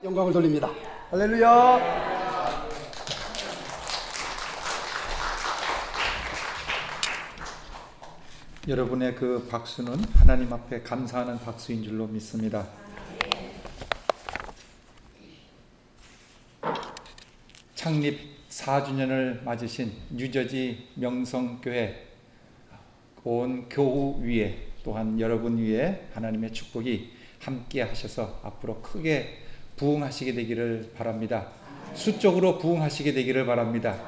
영광을 돌립니다. 할렐루야. 여러분의 그 박수는 하나님 앞에 감사하는 박수인 줄로 믿습니다. 창립 4주년을 맞으신 뉴저지 명성교회 온 교우 위에 또한 여러분 위에 하나님의 축복이 함께 하셔서 앞으로 크게 부흥하시게 되기를 바랍니다. 수적으로 부흥하시게 되기를 바랍니다.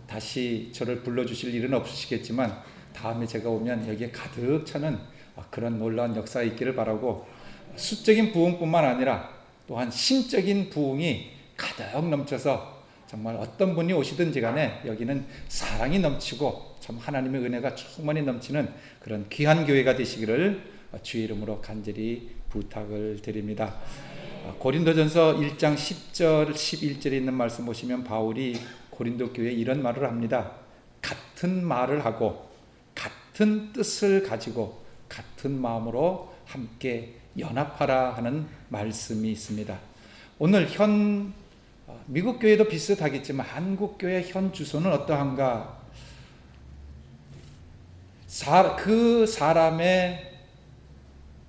다시 저를 불러주실 일은 없으시겠지만 다음에 제가 오면 여기에 가득 차는 그런 놀라운 역사가 있기를 바라고, 수적인 부흥뿐만 아니라 또한 신적인 부흥이 가득 넘쳐서 정말 어떤 분이 오시든지 간에 여기는 사랑이 넘치고 참 하나님의 은혜가 충만히 넘치는 그런 귀한 교회가 되시기를 주의 이름으로 간절히 부탁을 드립니다. 고린도전서 1장 10절 11절에 있는 말씀 보시면 바울이 고린도 교회에 이런 말을 합니다. 같은 말을 하고 같은 뜻을 가지고 같은 마음으로 함께 연합하라 하는 말씀이 있습니다. 오늘 미국 교회도 비슷하겠지만 한국 교회 현 주소는 어떠한가? 그 사람의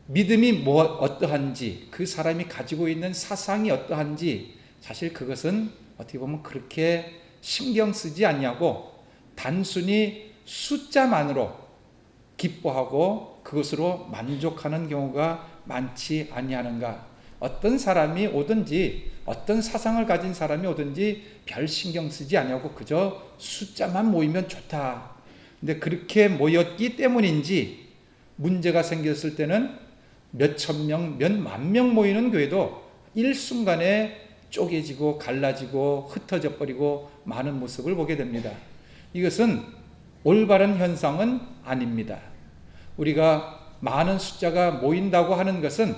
믿음이 어떠한지, 그 사람이 가지고 있는 사상이 어떠한지, 사실 그것은 어떻게 보면 그렇게 신경 쓰지 않냐고 단순히 숫자만으로 기뻐하고 그것으로 만족하는 경우가 많지 아니하는가. 어떤 사람이 오든지 어떤 사상을 가진 사람이 오든지 별 신경 쓰지 않냐고 그저 숫자만 모이면 좋다. 근데 그렇게 모였기 때문인지 문제가 생겼을 때는 몇천 명, 몇 만 명 모이는 교회도 일순간에 쪼개지고 갈라지고 흩어져 버리고 많은 모습을 보게 됩니다. 이것은 올바른 현상은 아닙니다. 우리가 많은 숫자가 모인다고 하는 것은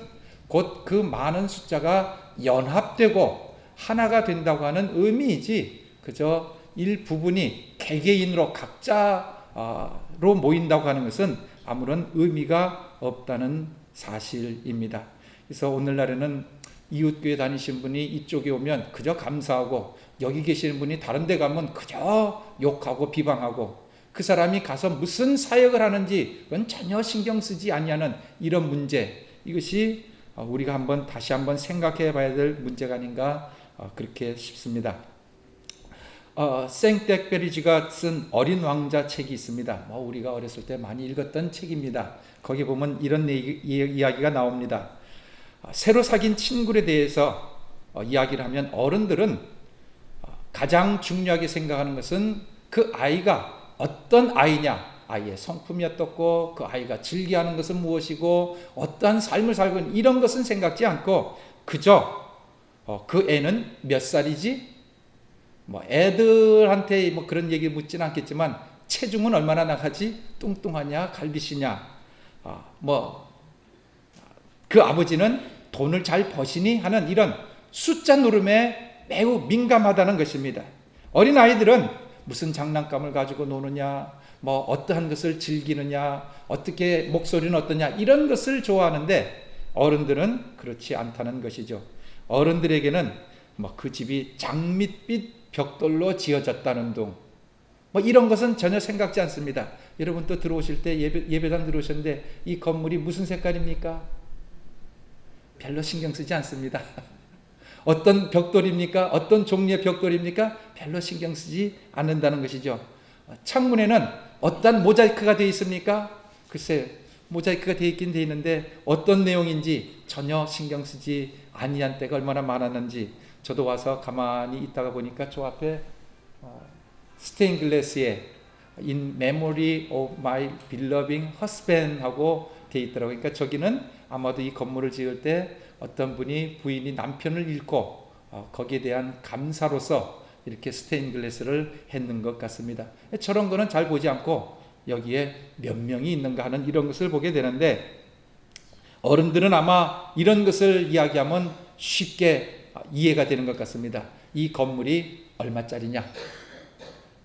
곧 그 많은 숫자가 연합되고 하나가 된다고 하는 의미이지, 그저 일부분이 개개인으로 각자로 모인다고 하는 것은 아무런 의미가 없다는 사실입니다. 그래서 오늘날에는 이웃교회 다니신 분이 이쪽에 오면 그저 감사하고, 여기 계시는 분이 다른 데 가면 그저 욕하고 비방하고, 그 사람이 가서 무슨 사역을 하는지 그건 전혀 신경 쓰지 아니하는 이런 문제, 이것이 우리가 다시 한번 생각해 봐야 될 문제가 아닌가 그렇게 싶습니다. 생텍베리지가 쓴 어린 왕자 책이 있습니다. 우리가 어렸을 때 많이 읽었던 책입니다. 거기 보면 이런 이야기가 나옵니다. 새로 사귄 친구에 대해서 이야기를 하면 어른들은 가장 중요하게 생각하는 것은 그 아이가 어떤 아이냐, 아이의 성품이 어떻고 그 아이가 즐겨하는 것은 무엇이고 어떠한 삶을 살고 있는 이런 것은 생각지 않고 그저 그 애는 몇 살이지? 애들한테 그런 얘기 묻지는 않겠지만 체중은 얼마나 나가지? 뚱뚱하냐? 갈비시냐? 그 아버지는 돈을 잘 버시니? 하는 이런 숫자 노름에 매우 민감하다는 것입니다. 어린아이들은 무슨 장난감을 가지고 노느냐, 어떠한 것을 즐기느냐, 어떻게 목소리는 어떠냐, 이런 것을 좋아하는데 어른들은 그렇지 않다는 것이죠. 어른들에게는 그 집이 장밋빛 벽돌로 지어졌다는 둥, 이런 것은 전혀 생각지 않습니다. 여러분 또 들어오실 때 예배당 들어오셨는데 이 건물이 무슨 색깔입니까? 별로 신경 쓰지 않습니다. 어떤 벽돌입니까? 어떤 종류의 벽돌입니까? 별로 신경 쓰지 않는다는 것이죠. 창문에는 어떤 모자이크가 되어 있습니까? 글쎄, 모자이크가 되어 있긴 되어 있는데 어떤 내용인지 전혀 신경 쓰지 아니한 때가 얼마나 많았는지, 저도 와서 가만히 있다가 보니까 저 앞에 스테인 글래스에 In memory of my beloved husband 하고 되어 있더라고요. 그러니까 저기는 아마도 이 건물을 지을 때 어떤 분이 부인이 남편을 잃고 거기에 대한 감사로서 이렇게 스테인 글래스를 했는 것 같습니다. 저런 거는 잘 보지 않고 여기에 몇 명이 있는가 하는 이런 것을 보게 되는데, 어른들은 아마 이런 것을 이야기하면 쉽게 이해가 되는 것 같습니다. 이 건물이 얼마짜리냐?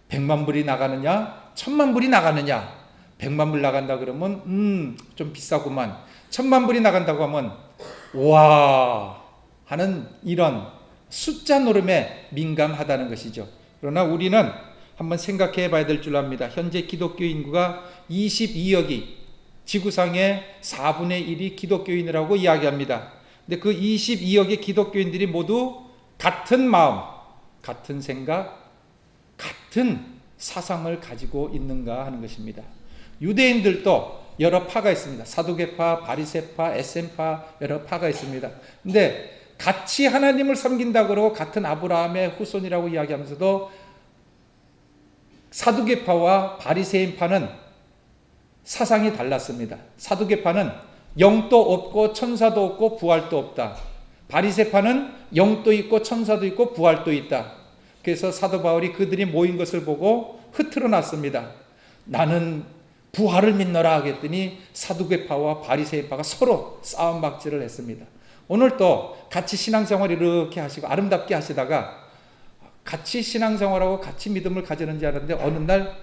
100만 불이 나가느냐? 1000만 불이 나가느냐? 100만 불 나간다 그러면 좀 비싸구만. 1000만 불이 나간다고 하면 와, 하는 이런 숫자 노름에 민감하다는 것이죠. 그러나 우리는 한번 생각해 봐야 될 줄 압니다. 현재 기독교 인구가 22억이, 지구상의 4분의 1이 기독교인이라고 이야기합니다. 근데 그 22억의 기독교인들이 모두 같은 마음, 같은 생각, 같은 사상을 가지고 있는가 하는 것입니다. 유대인들도 여러 파가 있습니다. 사두개파, 바리새파, 에셈파, 여러 파가 있습니다. 근데 같이 하나님을 섬긴다고 그러고 같은 아브라함의 후손이라고 이야기하면서도 사두개파와 바리새인파는 사상이 달랐습니다. 사두개파는 영도 없고 천사도 없고 부활도 없다. 바리새파는 영도 있고 천사도 있고 부활도 있다. 그래서 사도 바울이 그들이 모인 것을 보고 흐트러 놨습니다. 나는 부활을 믿노라 하겠더니 사두개파와 바리새인파가 서로 싸움박질을 했습니다. 오늘 또 같이 신앙생활 이렇게 하시고 아름답게 하시다가 같이 신앙생활하고 같이 믿음을 가지는지 알았는데 어느 날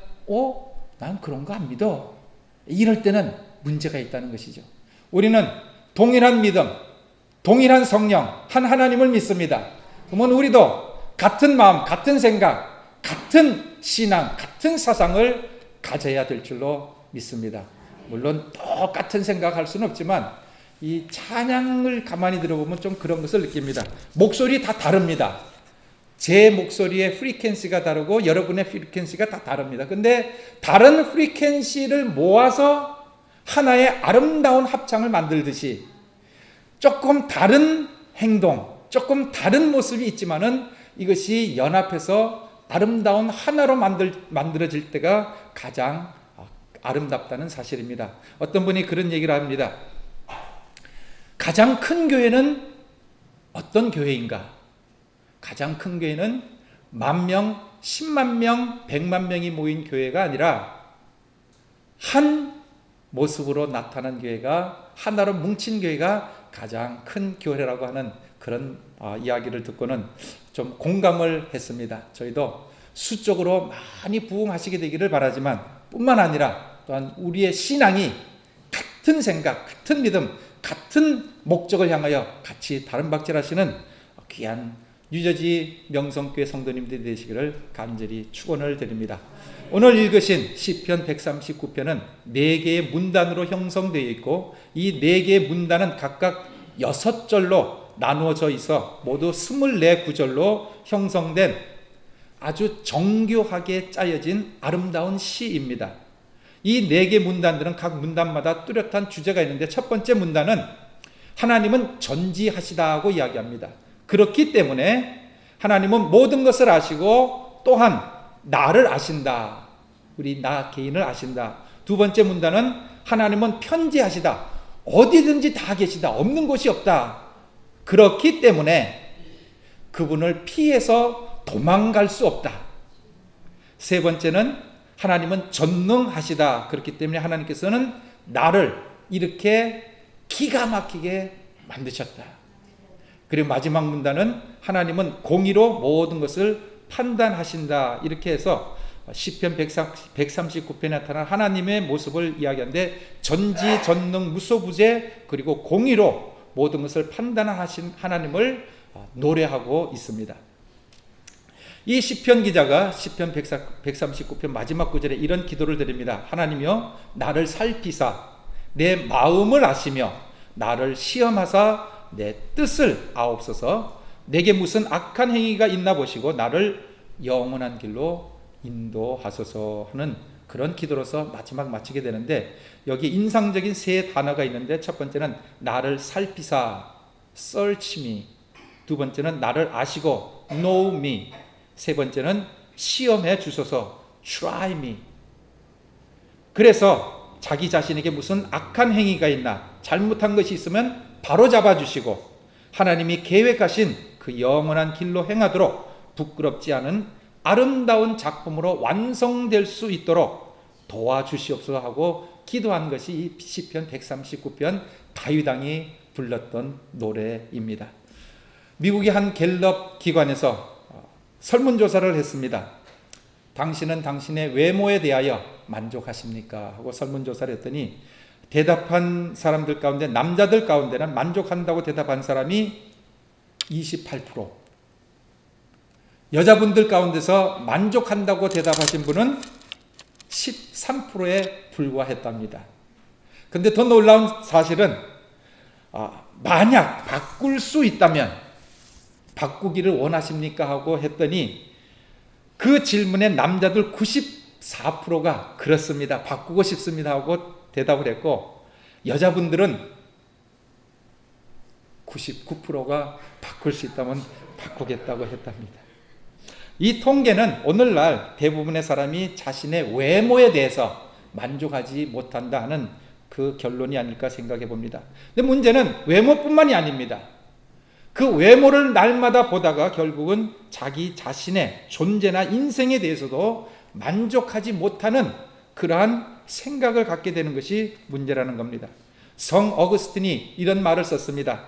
난 그런 거 안 믿어. 이럴 때는 문제가 있다는 것이죠. 우리는 동일한 믿음, 동일한 성령, 한 하나님을 믿습니다. 그러면 우리도 같은 마음, 같은 생각, 같은 신앙, 같은 사상을 가져야 될 줄로 믿습니다. 물론 똑같은 생각할 수는 없지만 이 찬양을 가만히 들어보면 좀 그런 것을 느낍니다. 목소리 다 다릅니다. 제 목소리의 프리퀀시가 다르고 여러분의 프리퀀시가 다 다릅니다. 근데 다른 프리퀀시를 모아서 하나의 아름다운 합창을 만들듯이 조금 다른 행동, 조금 다른 모습이 있지만은 이것이 연합해서 아름다운 하나로 만들어질 때가 가장 아름답다는 사실입니다. 어떤 분이 그런 얘기를 합니다. 가장 큰 교회는 어떤 교회인가? 가장 큰 교회는 10,000명, 10만 명, 100만 명이 모인 교회가 아니라 한 모습으로 나타난 교회가, 하나로 뭉친 교회가 가장 큰 교회라고 하는 그런 이야기를 듣고는 좀 공감을 했습니다. 저희도 수적으로 많이 부흥하시게 되기를 바라지만 뿐만 아니라 또한 우리의 신앙이 같은 생각, 같은 믿음, 같은 목적을 향하여 같이 다름박질하시는 귀한 뉴저지 명성교회 성도님들이 되시기를 간절히 축원을 드립니다. 오늘 읽으신 시편 139편은 4개의 문단으로 형성되어 있고 이 4개의 문단은 각각 6절로 나누어져 있어 모두 24구절로 형성된 아주 정교하게 짜여진 아름다운 시입니다. 이 4개 문단들은 각 문단마다 뚜렷한 주제가 있는데 첫 번째 문단은 하나님은 전지하시다고 이야기합니다. 그렇기 때문에 하나님은 모든 것을 아시고 또한 나를 아신다. 우리 나 개인을 아신다. 두 번째 문단은 하나님은 편지하시다. 어디든지 다 계시다. 없는 곳이 없다. 그렇기 때문에 그분을 피해서 도망갈 수 없다. 세 번째는 하나님은 전능하시다. 그렇기 때문에 하나님께서는 나를 이렇게 기가 막히게 만드셨다. 그리고 마지막 문단은 하나님은 공의로 모든 것을 판단하신다. 이렇게 해서 시편 139편에 나타난 하나님의 모습을 이야기하는데 전지전능 무소부재 그리고 공의로 모든 것을 판단하신 하나님을 노래하고 있습니다. 이 시편 기자가 시편 139편 마지막 구절에 이런 기도를 드립니다. 하나님이여 나를 살피사 내 마음을 아시며 나를 시험하사 내 뜻을 아옵소서. 내게 무슨 악한 행위가 있나 보시고 나를 영원한 길로 인도하소서 하는 그런 기도로서 마지막 마치게 되는데 여기 인상적인 세 단어가 있는데 첫 번째는 나를 살피사 search me, 두 번째는 나를 아시고 know me, 세 번째는 시험해 주소서 try me. 그래서 자기 자신에게 무슨 악한 행위가 있나 잘못한 것이 있으면 바로 잡아주시고 하나님이 계획하신 그 영원한 길로 행하도록 부끄럽지 않은 아름다운 작품으로 완성될 수 있도록 도와주시옵소서 하고 기도한 것이 이 시편 139편 다윗 왕이 불렀던 노래입니다. 미국의 한 갤럽 기관에서 설문조사를 했습니다. 당신은 당신의 외모에 대하여 만족하십니까? 하고 설문조사를 했더니 대답한 사람들 가운데 남자들 가운데는 만족한다고 대답한 사람이 28%. 여자분들 가운데서 만족한다고 대답하신 분은 13%에 불과했답니다. 근데 더 놀라운 사실은 만약 바꿀 수 있다면 바꾸기를 원하십니까? 하고 했더니 그 질문에 남자들 94%가 그렇습니다. 바꾸고 싶습니다. 하고 대답을 했고 여자분들은 99%가 바꿀 수 있다면 바꾸겠다고 했답니다. 이 통계는 오늘날 대부분의 사람이 자신의 외모에 대해서 만족하지 못한다 하는 그 결론이 아닐까 생각해 봅니다. 근데 문제는 외모뿐만이 아닙니다. 그 외모를 날마다 보다가 결국은 자기 자신의 존재나 인생에 대해서도 만족하지 못하는 그러한 생각을 갖게 되는 것이 문제라는 겁니다. 성 어거스틴이 이런 말을 썼습니다.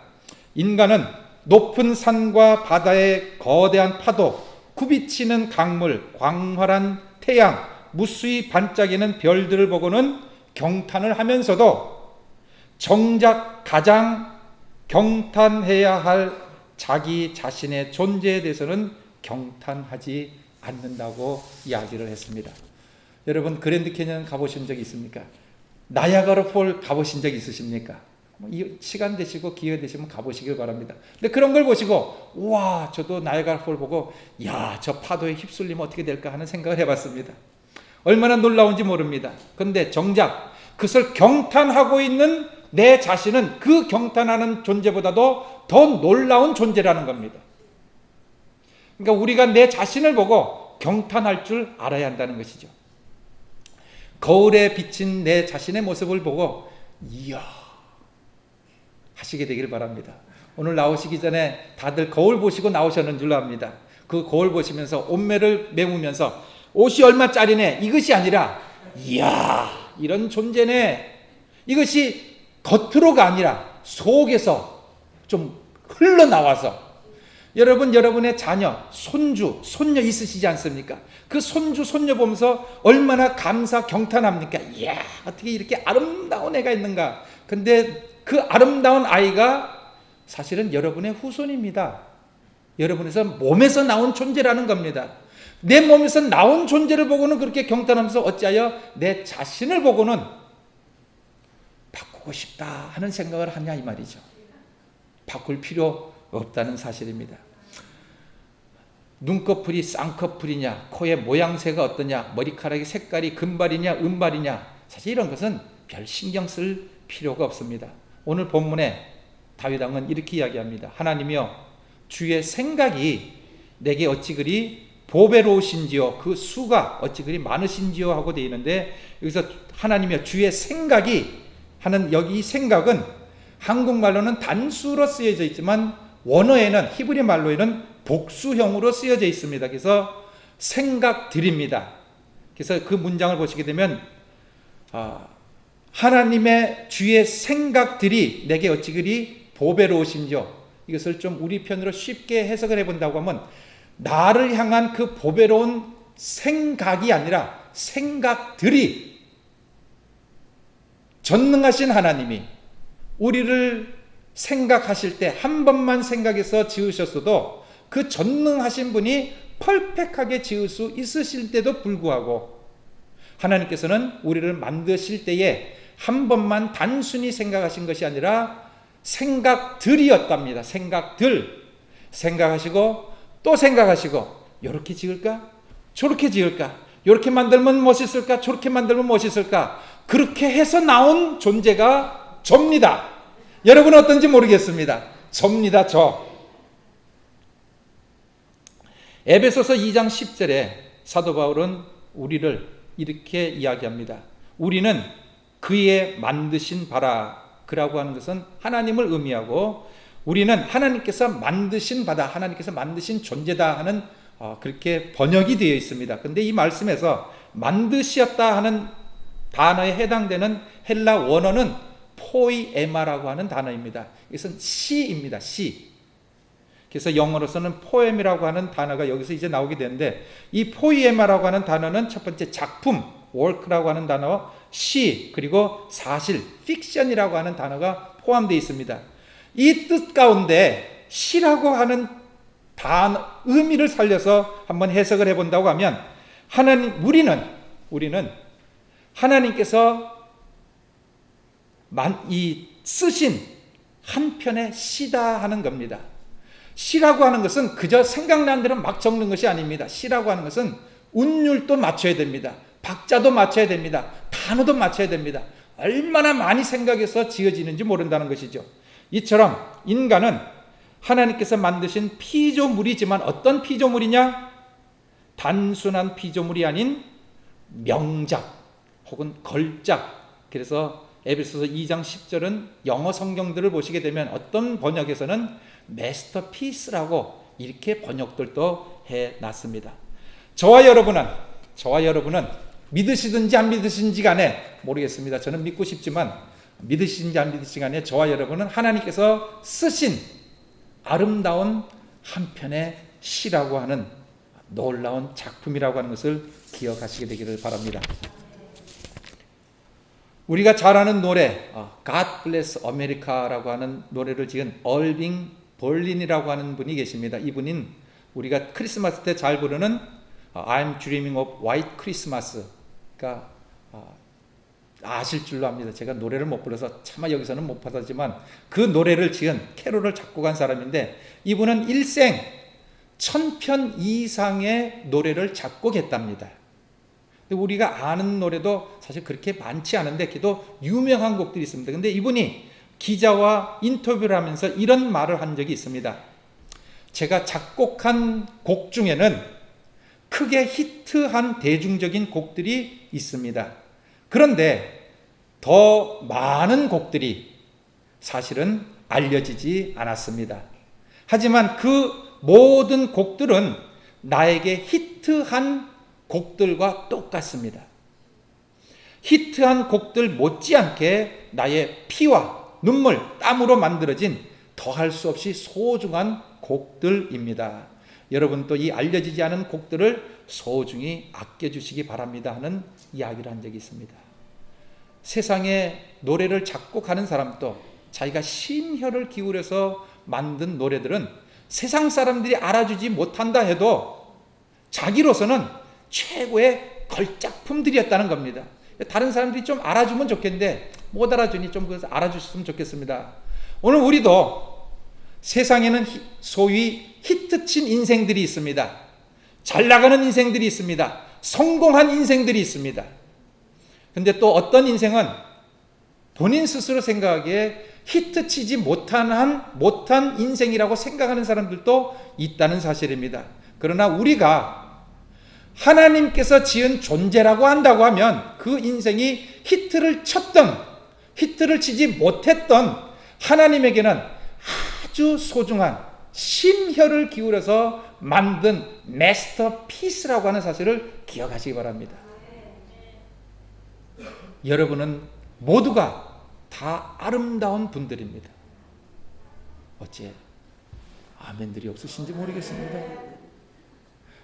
인간은 높은 산과 바다의 거대한 파도, 굽이치는 강물, 광활한 태양, 무수히 반짝이는 별들을 보고는 경탄을 하면서도 정작 가장 경탄해야 할 자기 자신의 존재에 대해서는 경탄하지 않는다고 이야기를 했습니다. 여러분 그랜드 캐니언 가보신 적 있습니까? 나야가라 폴 가보신 적 있으십니까? 시간 되시고 기회 되시면 가보시길 바랍니다. 근데 그런 걸 보시고 와 저도 나야가라 폴 보고 야 저 파도에 휩쓸리면 어떻게 될까 하는 생각을 해봤습니다. 얼마나 놀라운지 모릅니다. 그런데 정작 그것을 경탄하고 있는 내 자신은 그 경탄하는 존재보다도 더 놀라운 존재라는 겁니다. 그러니까 우리가 내 자신을 보고 경탄할 줄 알아야 한다는 것이죠. 거울에 비친 내 자신의 모습을 보고 이야 하시게 되길 바랍니다. 오늘 나오시기 전에 다들 거울 보시고 나오셨는 줄 압니다. 그 거울 보시면서 옷매를 메우면서 옷이 얼마짜리네 이것이 아니라 이야 이런 존재네, 이것이 겉으로가 아니라 속에서 좀 흘러나와서 여러분 여러분의 자녀, 손주, 손녀 있으시지 않습니까? 그 손주, 손녀 보면서 얼마나 감사 경탄합니까? 이야 어떻게 이렇게 아름다운 애가 있는가. 근데 그 아름다운 아이가 사실은 여러분의 후손입니다. 여러분에서 몸에서 나온 존재라는 겁니다. 내 몸에서 나온 존재를 보고는 그렇게 경탄하면서 어찌하여 내 자신을 보고는 바꾸고 싶다 하는 생각을 하냐 이 말이죠. 바꿀 필요 없다는 사실입니다. 눈꺼풀이 쌍꺼풀이냐, 코의 모양새가 어떠냐, 머리카락의 색깔이 금발이냐 은발이냐, 사실 이런 것은 별 신경 쓸 필요가 없습니다. 오늘 본문에 다윗 왕은 이렇게 이야기합니다. 하나님이여 주의 생각이 내게 어찌 그리 보배로우신지요, 그 수가 어찌 그리 많으신지요 하고 되어 있는데 여기서 하나님이여 주의 생각이 하는 여기 이 생각은 한국말로는 단수로 쓰여져 있지만 원어에는 히브리 말로에는 복수형으로 쓰여져 있습니다. 그래서 생각들입니다. 그래서 그 문장을 보시게 되면 하나님의 주의 생각들이 내게 어찌 그리 보배로우신지요. 이것을 좀 우리 편으로 쉽게 해석을 해본다고 하면 나를 향한 그 보배로운 생각이 아니라 생각들이 전능하신 하나님이 우리를 생각하실 때 한 번만 생각해서 지으셨어도 그 전능하신 분이 퍼펙트하게 지을 수 있으실 때도 불구하고 하나님께서는 우리를 만드실 때에 한 번만 단순히 생각하신 것이 아니라 생각들이었답니다. 생각하시고 또 생각하시고 이렇게 지을까? 저렇게 지을까? 이렇게 만들면 멋있을까? 저렇게 만들면 멋있을까? 그렇게 해서 나온 존재가 저입니다. 여러분 어떤지 모르겠습니다. 저입니다. 저. 에베소서 2장 10절에 사도 바울은 우리를 이렇게 이야기합니다. 우리는 그의 만드신 바라. 그라고 하는 것은 하나님을 의미하고 우리는 하나님께서 만드신 바다, 하나님께서 만드신 존재다 하는 그렇게 번역이 되어 있습니다. 그런데 이 말씀에서 만드셨다 하는 단어에 해당되는 헬라 원어는 포이에마라고 하는 단어입니다. 이것은 시입니다. 시. 그래서 영어로서는 포엠이라고 하는 단어가 여기서 이제 나오게 되는데 이 포이에마라고 하는 단어는 첫 번째 작품, work라고 하는 단어, 시, 그리고 사실, 픽션이라고 하는 단어가 포함되어 있습니다. 이 뜻 가운데 시라고 하는 의미를 살려서 한번 해석을 해본다고 하면 우리는 하나님께서 쓰신 한 편의 시다 하는 겁니다. 시라고 하는 것은 그저 생각난 대로 막 적는 것이 아닙니다. 시라고 하는 것은 운율도 맞춰야 됩니다. 박자도 맞춰야 됩니다. 단어도 맞춰야 됩니다. 얼마나 많이 생각해서 지어지는지 모른다는 것이죠. 이처럼 인간은 하나님께서 만드신 피조물이지만 어떤 피조물이냐? 단순한 피조물이 아닌 명작 혹은 걸작. 그래서 에베소서 2장 10절은 영어 성경들을 보시게 되면 어떤 번역에서는 마스터피스라고 이렇게 번역들도 해놨습니다. 저와 여러분은 믿으시든지 안 믿으시든지 간에 모르겠습니다. 저는 믿고 싶지만 믿으시든지 안 믿으시든지 간에 저와 여러분은 하나님께서 쓰신 아름다운 한 편의 시라고 하는 놀라운 작품이라고 하는 것을 기억하시게 되기를 바랍니다. 우리가 잘 아는 노래 God Bless America라고 하는 노래를 지은 얼빙 벌린이라고 하는 분이 계십니다. 이분은 우리가 크리스마스 때 잘 부르는 I'm Dreaming of White Christmas가 아실 줄로 압니다. 제가 노래를 못 불러서 차마 여기서는 못 받았지만 그 노래를 지은 캐롤을 작곡한 사람인데 이분은 일생 1000편 이상의 노래를 작곡했답니다. 우리가 아는 노래도 사실 그렇게 많지 않은데 그래도 유명한 곡들이 있습니다. 근데 이분이 기자와 인터뷰를 하면서 이런 말을 한 적이 있습니다. 제가 작곡한 곡 중에는 크게 히트한 대중적인 곡들이 있습니다. 그런데 더 많은 곡들이 사실은 알려지지 않았습니다. 하지만 그 모든 곡들은 나에게 히트한 곡들과 똑같습니다. 히트한 곡들 못지않게 나의 피와 눈물, 땀으로 만들어진 더할 수 없이 소중한 곡들입니다. 여러분도 이 알려지지 않은 곡들을 소중히 아껴주시기 바랍니다 하는 이야기를 한 적이 있습니다. 세상에 노래를 작곡하는 사람도 자기가 심혈을 기울여서 만든 노래들은 세상 사람들이 알아주지 못한다 해도 자기로서는 최고의 걸작품들이었다는 겁니다. 다른 사람들이 좀 알아주면 좋겠는데 못 알아주니 좀 알아주셨으면 좋겠습니다. 오늘 우리도 세상에는 소위 히트친 인생들이 있습니다. 잘 나가는 인생들이 있습니다. 성공한 인생들이 있습니다. 근데 또 어떤 인생은 본인 스스로 생각하기에 히트치지 못한 인생이라고 생각하는 사람들도 있다는 사실입니다. 그러나 우리가 하나님께서 지은 존재라고 한다고 하면 그 인생이 히트를 쳤던 히트를 치지 못했던 하나님에게는 아주 소중한 심혈을 기울여서 만든 마스터피스라고 하는 사실을 기억하시기 바랍니다. 여러분은 모두가 다 아름다운 분들입니다. 어째 아멘들이 없으신지 모르겠습니다.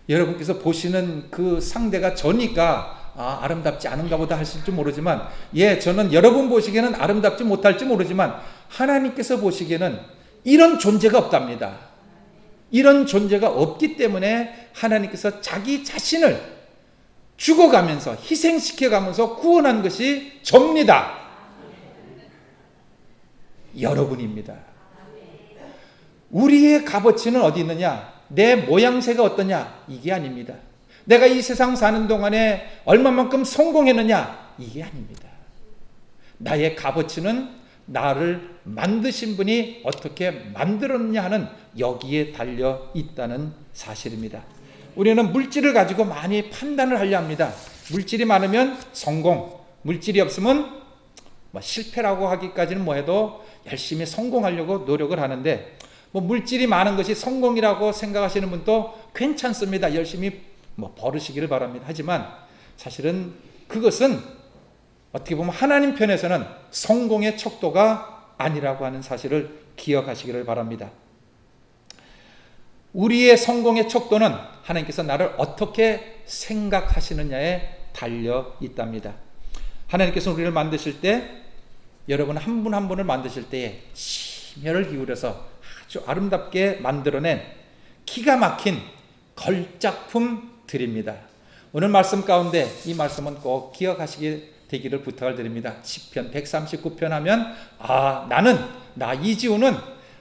여러분께서 보시는 그 상대가 저니까 아름답지 않은가 보다 하실지 모르지만 저는 여러분 보시기에는 아름답지 못할지 모르지만 하나님께서 보시기에는 이런 존재가 없답니다. 이런 존재가 없기 때문에 하나님께서 자기 자신을 죽어가면서 희생시켜가면서 구원한 것이 접니다. 여러분입니다. 우리의 값어치는 어디 있느냐? 내 모양새가 어떠냐? 이게 아닙니다. 내가 이 세상 사는 동안에 얼마만큼 성공했느냐? 이게 아닙니다. 나의 값어치는 나를 만드신 분이 어떻게 만들었느냐 하는 여기에 달려 있다는 사실입니다. 우리는 물질을 가지고 많이 판단을 하려 합니다. 물질이 많으면 성공, 물질이 없으면 실패라고 하기까지는 뭐해도 열심히 성공하려고 노력을 하는데 물질이 많은 것이 성공이라고 생각하시는 분도 괜찮습니다. 열심히 벌으시기를 바랍니다. 하지만 사실은 그것은 어떻게 보면 하나님 편에서는 성공의 척도가 아니라고 하는 사실을 기억하시기를 바랍니다. 우리의 성공의 척도는 하나님께서 나를 어떻게 생각하시느냐에 달려 있답니다. 하나님께서 우리를 만드실 때 여러분 한 분 한 분을 만드실 때에 심혈을 기울여서 아주 아름답게 만들어낸 기가 막힌 걸작품들입니다. 오늘 말씀 가운데 이 말씀은 꼭 기억하시게 되기를 부탁을 드립니다. 시편 139편 하면 나 이지훈은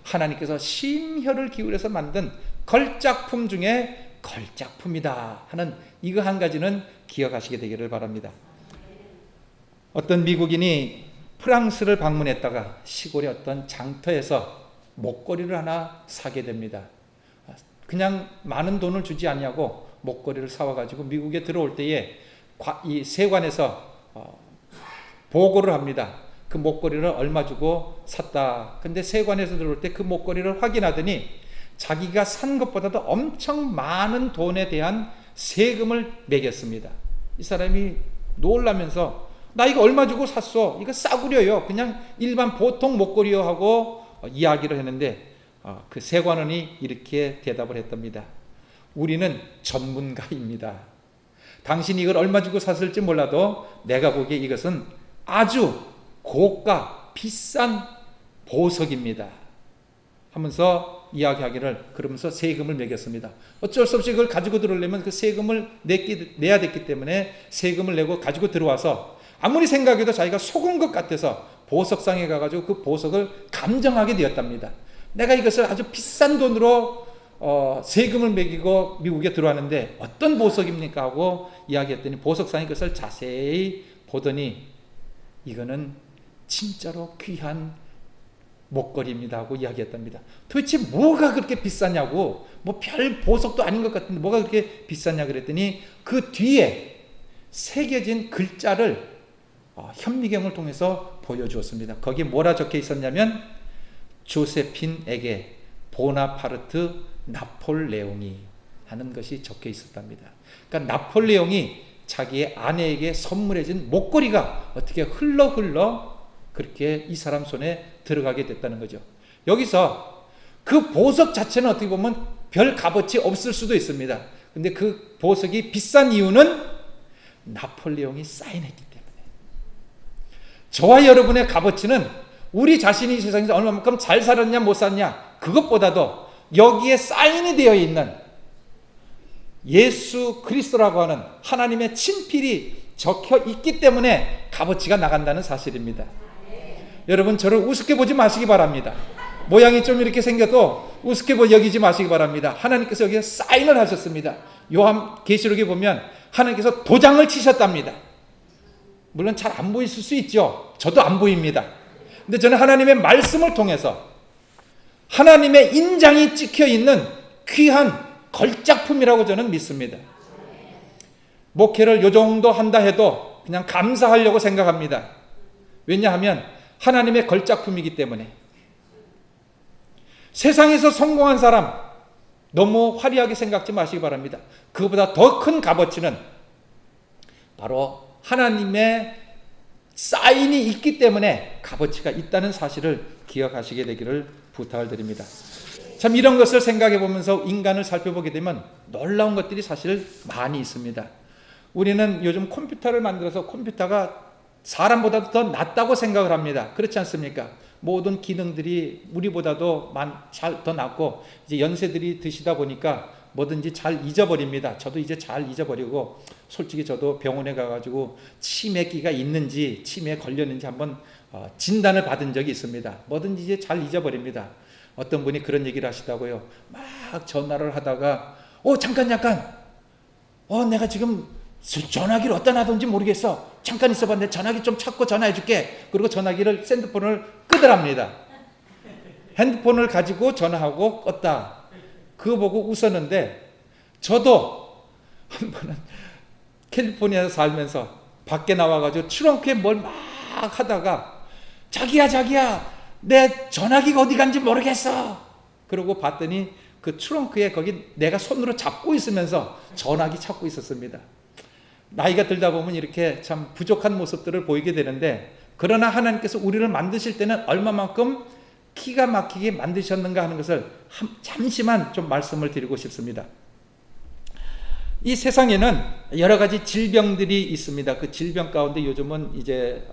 하나님께서 심혈을 기울여서 만든 걸작품 중에 걸작품이다 하는 이거 한 가지는 기억하시게 되기를 바랍니다. 어떤 미국인이 프랑스를 방문했다가 시골의 어떤 장터에서 목걸이를 하나 사게 됩니다. 그냥 많은 돈을 주지 않냐고 목걸이를 사와가지고 미국에 들어올 때에 이 세관에서 보고를 합니다. 그 목걸이를 얼마 주고 샀다. 근데 세관에서 들어올 때 그 목걸이를 확인하더니 자기가 산 것보다도 엄청 많은 돈에 대한 세금을 매겼습니다. 이 사람이 놀라면서 나 이거 얼마 주고 샀어? 이거 싸구려요. 그냥 일반 보통 목걸이요 하고 이야기를 했는데 그 세관원이 이렇게 대답을 했답니다. 우리는 전문가입니다. 당신이 이걸 얼마 주고 샀을지 몰라도 내가 보기에 이것은 아주 고가 비싼 보석입니다 하면서 이야기하기를, 그러면서 세금을 매겼습니다. 어쩔 수 없이 그걸 가지고 들어오려면 그 세금을 내야 됐기 때문에 세금을 내고 가지고 들어와서 아무리 생각해도 자기가 속은 것 같아서 보석상에 가가지고 그 보석을 감정하게 되었답니다. 내가 이것을 아주 비싼 돈으로 세금을 매기고 미국에 들어왔는데 어떤 보석입니까 하고 이야기했더니 보석상이 그것을 자세히 보더니 이거는 진짜로 귀한 목걸이입니다 하고 이야기했답니다. 도대체 뭐가 그렇게 비싸냐고, 뭐 별 보석도 아닌 것 같은데 뭐가 그렇게 비싸냐 그랬더니 그 뒤에 새겨진 글자를 현미경을 통해서 보여주었습니다. 거기에 뭐라 적혀 있었냐면 조세핀에게 보나파르트 나폴레옹이 하는 것이 적혀 있었답니다. 그러니까 나폴레옹이 자기의 아내에게 선물해준 목걸이가 어떻게 흘러 그렇게 이 사람 손에 들어가게 됐다는 거죠. 여기서 그 보석 자체는 어떻게 보면 별 값어치 없을 수도 있습니다. 근데 그 보석이 비싼 이유는 나폴레옹이 사인했기 때문에. 저와 여러분의 값어치는 우리 자신이 세상에서 얼마만큼 잘 살았냐 못 살았냐 그것보다도 여기에 사인이 되어 있는 예수 그리스도라고 하는 하나님의 친필이 적혀 있기 때문에 값어치가 나간다는 사실입니다. 여러분, 저를 우습게 보지 마시기 바랍니다. 모양이 좀 이렇게 생겨도 우습게 여기지 마시기 바랍니다. 하나님께서 여기에 사인을 하셨습니다. 요한계시록에 보면 하나님께서 도장을 치셨답니다. 물론 잘 안 보이실 수 있죠. 저도 안 보입니다. 근데 저는 하나님의 말씀을 통해서 하나님의 인장이 찍혀 있는 귀한 걸작품이라고 저는 믿습니다. 목회를 요 정도 한다 해도 그냥 감사하려고 생각합니다. 왜냐하면 하나님의 걸작품이기 때문에. 세상에서 성공한 사람 너무 화려하게 생각지 마시기 바랍니다. 그보다 더 큰 값어치는 바로 하나님의 사인이 있기 때문에 값어치가 있다는 사실을 기억하시게 되기를 부탁을 드립니다. 참 이런 것을 생각해 보면서 인간을 살펴보게 되면 놀라운 것들이 사실 많이 있습니다. 우리는 요즘 컴퓨터를 만들어서 컴퓨터가 사람보다도 더 낫다고 생각을 합니다. 그렇지 않습니까? 모든 기능들이 우리보다도 더 낫고 이제 연세들이 드시다 보니까 뭐든지 잘 잊어버립니다. 저도 이제 잘 잊어버리고, 솔직히 저도 병원에 가가지고 치매기가 있는지 치매에 걸렸는지 한번 진단을 받은 적이 있습니다. 뭐든지 이제 잘 잊어버립니다. 어떤 분이 그런 얘기를 하시다고요. 막 전화를 하다가 잠깐 내가 지금 전화기를 어디다 놔뒀는지 모르겠어. 잠깐 있어봐. 내 전화기 좀 찾고 전화해줄게. 그리고 전화기를 핸드폰을 끄더랍니다. 핸드폰을 가지고 전화하고 껐다. 그거 보고 웃었는데, 저도 한 번은 캘리포니아에서 살면서 밖에 나와가지고 트렁크에 뭘 막 하다가 자기야 내 전화기가 어디 간지 모르겠어. 그러고 봤더니 그 트렁크에 거기 내가 손으로 잡고 있으면서 전화기 찾고 있었습니다. 나이가 들다 보면 이렇게 참 부족한 모습들을 보이게 되는데, 그러나 하나님께서 우리를 만드실 때는 얼마만큼 기가 막히게 만드셨는가 하는 것을 잠시만 좀 말씀을 드리고 싶습니다. 이 세상에는 여러 가지 질병들이 있습니다. 그 질병 가운데 요즘은 이제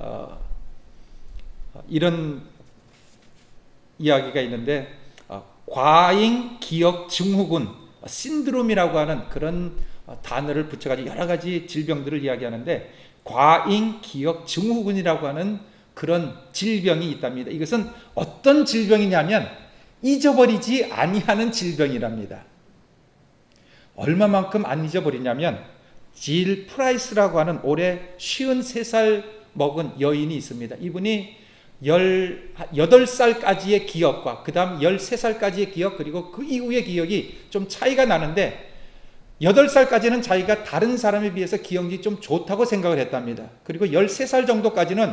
이런 이야기가 있는데, 과잉 기억 증후군 신드롬이라고 하는 그런 단어를 붙여가지고 여러 가지 질병들을 이야기하는데, 과잉 기억 증후군이라고 하는 그런 질병이 있답니다. 이것은 어떤 질병이냐면 잊어버리지 아니하는 질병이랍니다. 얼마만큼 안 잊어버리냐면, 질 프라이스라고 하는 올해 53살 먹은 여인이 있습니다. 이분이 18살까지의 기억과 그 다음 13살까지의 기억, 그리고 그 이후의 기억이 좀 차이가 나는데, 8살까지는 자기가 다른 사람에 비해서 기억력이 좀 좋다고 생각을 했답니다. 그리고 13살 정도까지는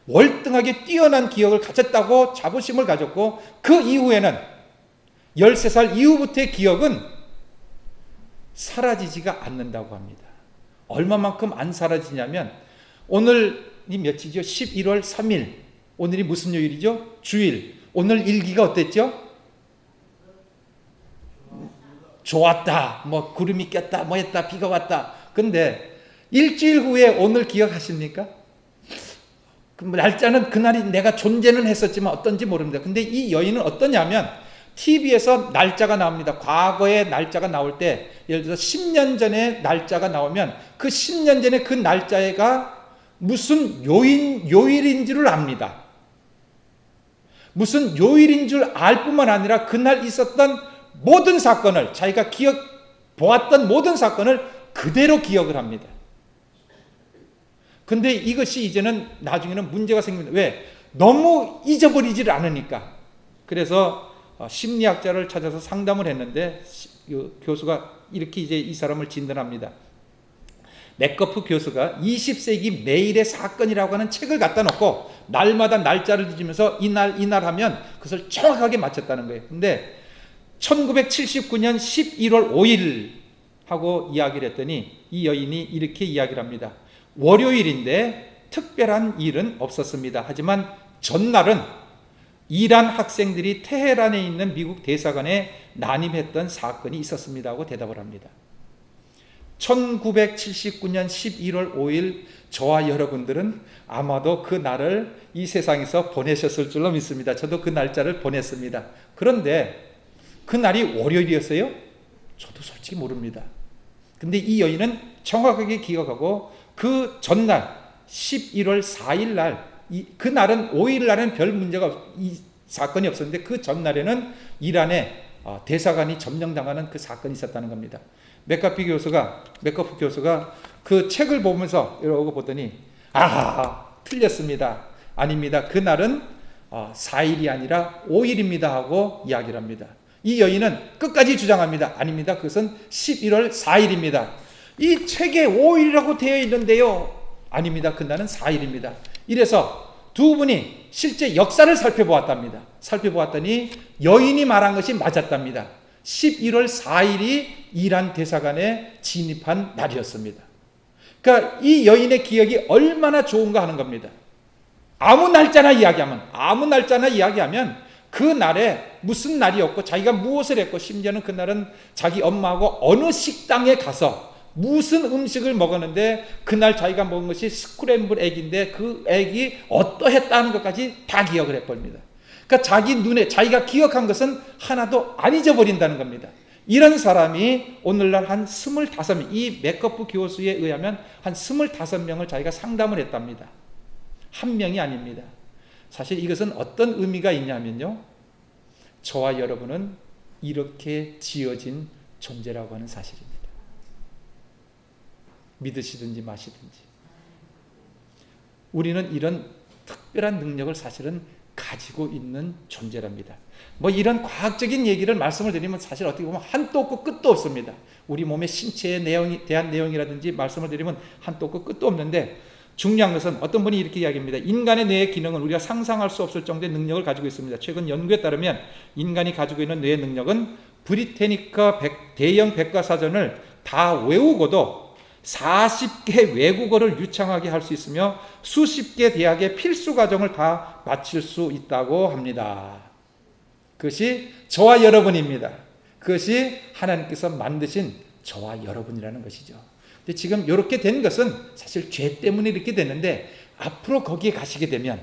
월등하게 뛰어난 기억을 가졌다고 자부심을 가졌고, 그 이후에는 13살 이후부터의 기억은 사라지지가 않는다고 합니다. 얼마만큼 안 사라지냐면, 오늘이 며칠이죠? 11월 3일. 오늘이 무슨 요일이죠? 주일. 오늘 일기가 어땠죠? 좋았다, 뭐 구름이 꼈다, 뭐 했다, 비가 왔다. 근데 일주일 후에 오늘 기억하십니까? 그 날짜는 그날이 내가 존재는 했었지만 어떤지 모릅니다. 근데 이 여인은 어떠냐면, TV에서 날짜가 나옵니다. 과거의 날짜가 나올 때, 예를 들어서 10년 전에 날짜가 나오면 그 10년 전에 그 날짜가 무슨 요일인 줄을 압니다. 무슨 요일인 줄 알 뿐만 아니라 그날 있었던 모든 사건을, 자기가 보았던 모든 사건을 그대로 기억을 합니다. 근데 이것이 이제는 나중에는 문제가 생깁니다. 왜? 너무 잊어버리질 않으니까. 그래서 심리학자를 찾아서 상담을 했는데, 교수가 이렇게 이제 이 사람을 진단합니다. 맥거프 교수가 20세기 매일의 사건이라고 하는 책을 갖다 놓고 날마다 날짜를 뒤지면서 이날 하면 그것을 정확하게 맞췄다는 거예요. 근데 1979년 11월 5일 하고 이야기를 했더니, 이 여인이 이렇게 이야기를 합니다. 월요일인데 특별한 일은 없었습니다. 하지만 전날은 이란 학생들이 테헤란에 있는 미국 대사관에 난입했던 사건이 있었습니다 하고 대답을 합니다. 1979년 11월 5일 저와 여러분들은 아마도 그 날을 이 세상에서 보내셨을 줄로 믿습니다. 저도 그 날짜를 보냈습니다. 그런데 그 날이 월요일이었어요? 저도 솔직히 모릅니다. 근데 이 여인은 정확하게 기억하고, 그 전날 11월 4일 날, 그 날은 5일 날은 별 문제가 이 사건이 없었는데, 그 전날에는 이란의 대사관이 점령당하는 그 사건이 있었다는 겁니다. 맥거프 교수가 그 책을 보면서 이러고 보더니, 틀렸습니다. 아닙니다. 그날은 4일이 아니라 5일입니다 하고 이야기를 합니다. 이 여인은 끝까지 주장합니다. 아닙니다. 그것은 11월 4일입니다. 이 책에 5일이라고 되어 있는데요. 아닙니다. 그날은 4일입니다. 이래서 두 분이 실제 역사를 살펴보았답니다. 살펴보았더니 여인이 말한 것이 맞았답니다. 11월 4일이 이란 대사관에 진입한 날이었습니다. 그러니까 이 여인의 기억이 얼마나 좋은가 하는 겁니다. 아무 날짜나 이야기하면 그 날에 무슨 날이었고, 자기가 무엇을 했고, 심지어는 그날은 자기 엄마하고 어느 식당에 가서 무슨 음식을 먹었는데, 그날 자기가 먹은 것이 스크램블 에그인데 그 에그이 어떠했다는 것까지 다 기억을 해버립니다. 그러니까 자기 눈에 자기가 기억한 것은 하나도 안 잊어버린다는 겁니다. 이런 사람이 오늘날 한 25명, 이 맥거프 교수에 의하면 한 25명을 자기가 상담을 했답니다. 한 명이 아닙니다. 사실 이것은 어떤 의미가 있냐면요, 저와 여러분은 이렇게 지어진 존재라고 하는 사실입니다. 믿으시든지 마시든지 우리는 이런 특별한 능력을 사실은 가지고 있는 존재랍니다. 뭐 이런 과학적인 얘기를 말씀을 드리면 사실 어떻게 보면 한도 없고 끝도 없습니다. 우리 몸의 신체에 대한 내용이라든지 말씀을 드리면 한도 없고 끝도 없는데, 중요한 것은 어떤 분이 이렇게 이야기합니다. 인간의 뇌의 기능은 우리가 상상할 수 없을 정도의 능력을 가지고 있습니다. 최근 연구에 따르면 인간이 가지고 있는 뇌의 능력은 브리테니카 대형 백과사전을 다 외우고도 40개 외국어를 유창하게 할 수 있으며 수십 개 대학의 필수 과정을 다 마칠 수 있다고 합니다. 그것이 저와 여러분입니다. 그것이 하나님께서 만드신 저와 여러분이라는 것이죠. 근데 지금 이렇게 된 것은 사실 죄 때문에 이렇게 됐는데, 앞으로 거기에 가시게 되면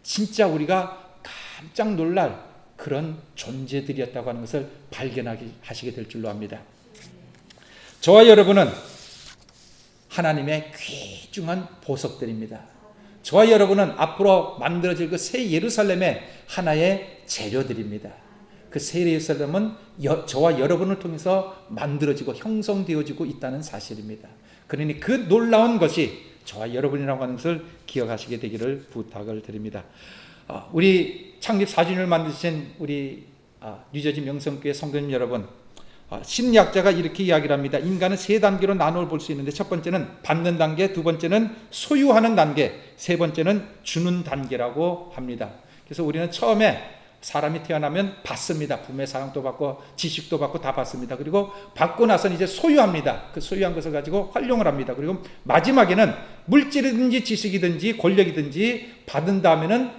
진짜 우리가 깜짝 놀랄 그런 존재들이었다고 하는 것을 발견하시게 될 줄로 압니다. 저와 여러분은 하나님의 귀중한 보석들입니다. 저와 여러분은 앞으로 만들어질 그 새 예루살렘의 하나의 재료들입니다. 그 새 예루살렘은 저와 여러분을 통해서 만들어지고 형성되어지고 있다는 사실입니다. 그러니 그 놀라운 것이 저와 여러분이라고 하는 것을 기억하시게 되기를 부탁을 드립니다. 우리 창립 4주년을 만드신 우리 뉴저지 명성교회 성도님 여러분, 심리학자가 이렇게 이야기를 합니다. 인간은 세 단계로 나누어 볼 수 있는데, 첫 번째는 받는 단계, 두 번째는 소유하는 단계, 세 번째는 주는 단계라고 합니다. 그래서 우리는 처음에 사람이 태어나면 받습니다. 부모의 사랑도 받고 지식도 받고 다 받습니다. 그리고 받고 나서는 이제 소유합니다. 그 소유한 것을 가지고 활용을 합니다. 그리고 마지막에는 물질이든지 지식이든지 권력이든지 받은 다음에는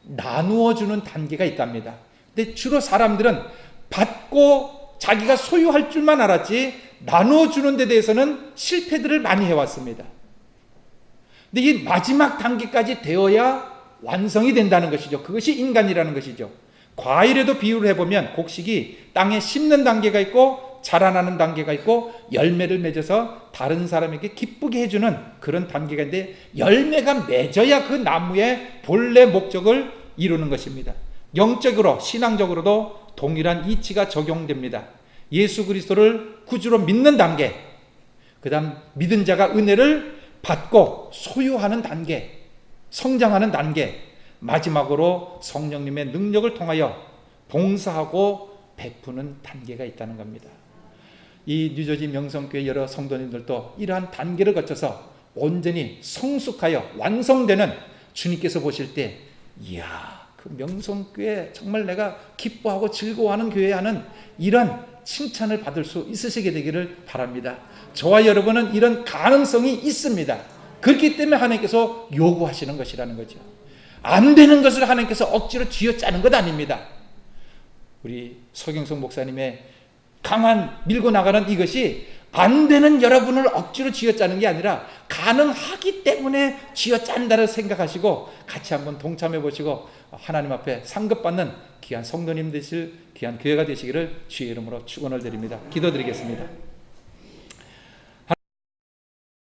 나누어 주는 단계가 있답니다. 근데 주로 사람들은 받고 자기가 소유할 줄만 알았지 나누어 주는 데 대해서는 실패들을 많이 해왔습니다. 근데 이 마지막 단계까지 되어야 완성이 된다는 것이죠. 그것이 인간이라는 것이죠. 과일에도 비유를 해보면 곡식이 땅에 심는 단계가 있고 자라나는 단계가 있고 열매를 맺어서 다른 사람에게 기쁘게 해주는 그런 단계가 있는데, 열매가 맺어야 그 나무의 본래 목적을 이루는 것입니다. 영적으로 신앙적으로도 동일한 이치가 적용됩니다. 예수 그리스도를 구주로 믿는 단계, 그 다음 믿은 자가 은혜를 받고 소유하는 단계, 성장하는 단계, 마지막으로 성령님의 능력을 통하여 봉사하고 베푸는 단계가 있다는 겁니다. 이 뉴저지 명성교회 여러 성도님들도 이러한 단계를 거쳐서 온전히 성숙하여 완성되는, 주님께서 보실 때 이야, 그 명성교회 정말 내가 기뻐하고 즐거워하는 교회 하는 이런 칭찬을 받을 수 있으시게 되기를 바랍니다. 저와 여러분은 이런 가능성이 있습니다. 그렇기 때문에 하나님께서 요구하시는 것이라는 거죠. 안 되는 것을 하나님께서 억지로 쥐어짜는 것 아닙니다. 우리 서경석 목사님의 강한 밀고 나가는 이것이 안 되는 여러분을 억지로 쥐어짜는 게 아니라 가능하기 때문에 쥐어짠다를 생각하시고 같이 한번 동참해 보시고 하나님 앞에 상급받는 귀한 성도님 되실 귀한 교회가 되시기를 주의 이름으로 축원을 드립니다. 기도드리겠습니다.